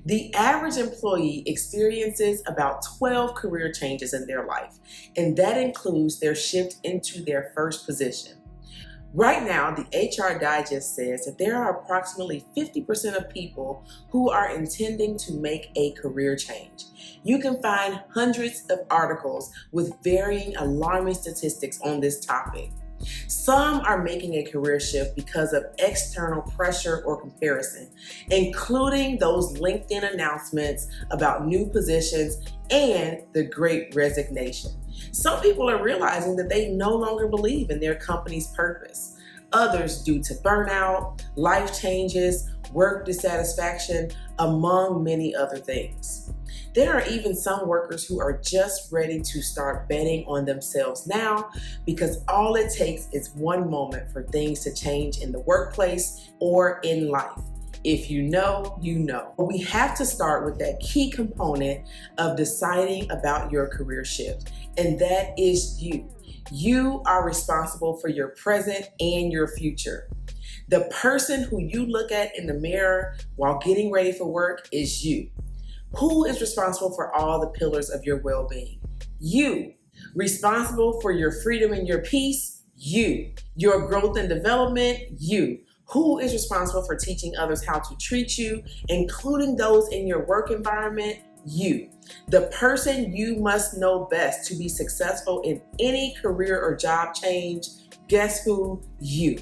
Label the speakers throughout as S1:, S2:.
S1: The average employee experiences about 12 career changes in their life, and that includes their shift into their first position. Right now, the HR Digest says that there are approximately 50% of people who are intending to make a career change. You can find hundreds of articles with varying alarming statistics on this topic. Some are making a career shift because of external pressure or comparison, including those LinkedIn announcements about new positions and the Great Resignation. Some people are realizing that they no longer believe in their company's purpose. Others due to burnout, life changes, work dissatisfaction, among many other things. There are even some workers who are just ready to start betting on themselves now because all it takes is one moment for things to change in the workplace or in life. If you know, you know. We have to start with that key component of deciding about your career shift, and that is you. You are responsible for your present and your future. The person who you look at in the mirror while getting ready for work is you. Who is responsible for all the pillars of your well-being? You. Responsible for your freedom and your peace? You. Your growth and development? You. Who is responsible for teaching others how to treat you, including those in your work environment? You. The person you must know best to be successful in any career or job change, guess who? You.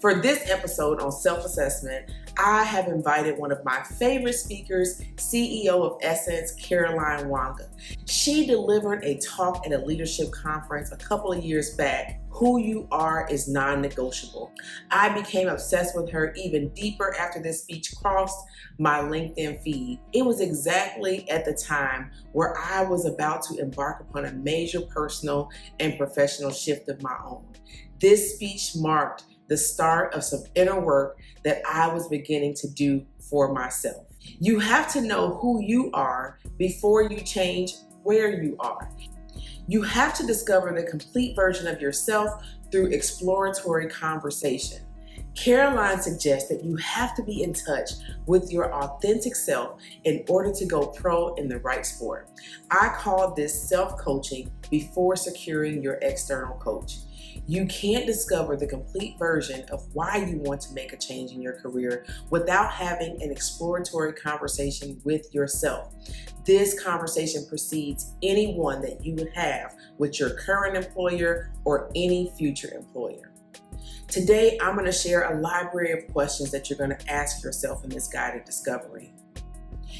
S1: For this episode on self-assessment, I have invited one of my favorite speakers, CEO of Essence, Caroline Wanga. She delivered a talk at a leadership conference a couple of years back. Who you are is non-negotiable. I became obsessed with her even deeper after this speech crossed my LinkedIn feed. It was exactly at the time where I was about to embark upon a major personal and professional shift of my own. This speech marked the start of some inner work that I was beginning to do for myself. You have to know who you are before you change where you are. You have to discover the complete version of yourself through exploratory conversation. Caroline suggests that you have to be in touch with your authentic self in order to go pro in the right sport. I call this self-coaching before securing your external coach. You can't discover the complete version of why you want to make a change in your career without having an exploratory conversation with yourself. This conversation precedes any one that you would have with your current employer or any future employer. Today, I'm going to share a library of questions that you're going to ask yourself in this guided discovery.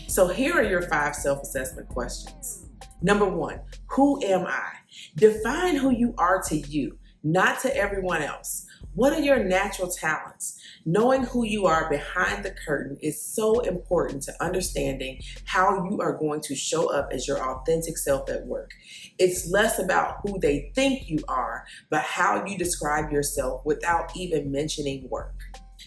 S1: So here are your 5 self-assessment questions. Number 1, who am I? Define who you are to you, not to everyone else. What are your natural talents? Knowing who you are behind the curtain is so important to understanding how you are going to show up as your authentic self at work. It's less about who they think you are, but how you describe yourself without even mentioning work.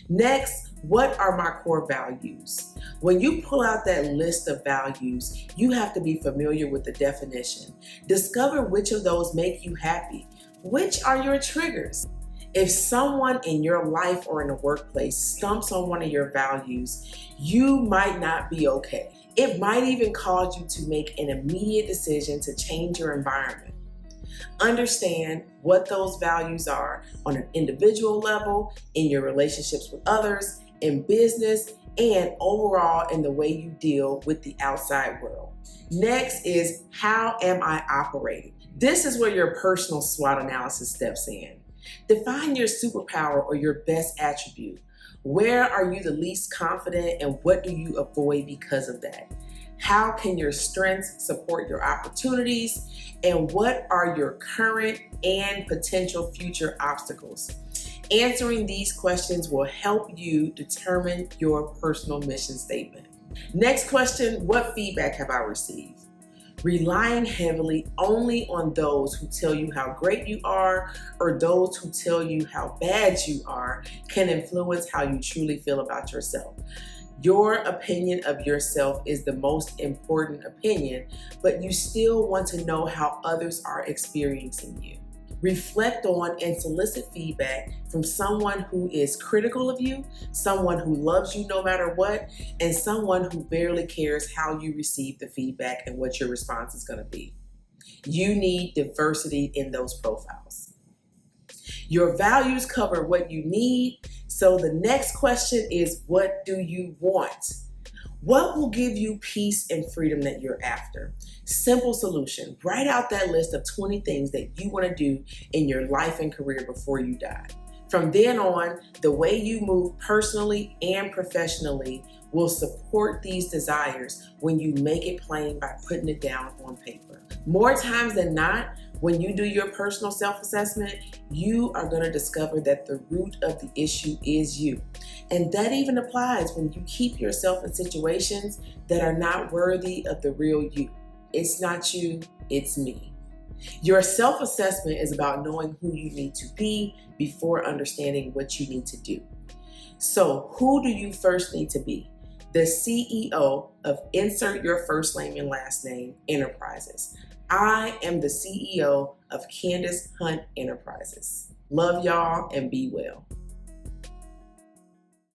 S1: Next, what are my core values? When you pull out that list of values, you have to be familiar with the definition. Discover which of those make you happy. Which are your triggers? If someone in your life or in the workplace stumps on one of your values, you might not be okay. It might even cause you to make an immediate decision to change your environment. Understand what those values are on an individual level, in your relationships with others, in business, and overall in the way you deal with the outside world. Next is, how am I operating? This is where your personal SWOT analysis steps in. Define your superpower or your best attribute. Where are you the least confident and what do you avoid because of that? How can your strengths support your opportunities? And what are your current and potential future obstacles? Answering these questions will help you determine your personal mission statement. Next question, what feedback have I received? Relying heavily only on those who tell you how great you are or those who tell you how bad you are can influence how you truly feel about yourself. Your opinion of yourself is the most important opinion, but you still want to know how others are experiencing you. Reflect on and solicit feedback from someone who is critical of you, someone who loves you no matter what, and someone who barely cares how you receive the feedback and what your response is going to be. You need diversity in those profiles. Your values cover what you need. So the next question is, what do you want? What will give you peace and freedom that you're after? Simple solution. Write out that list of 20 things that you want to do in your life and career before you die. From then on, the way you move personally and professionally will support these desires when you make it plain by putting it down on paper. More times than not, when you do your personal self-assessment, you are going to discover that the root of the issue is you. And that even applies when you keep yourself in situations that are not worthy of the real you. It's not you, it's me. Your self-assessment is about knowing who you need to be before understanding what you need to do. So, who do you first need to be? The CEO of insert your first name and last name enterprises. I am the CEO of Candyce Hunt Enterprises. Love y'all and be well.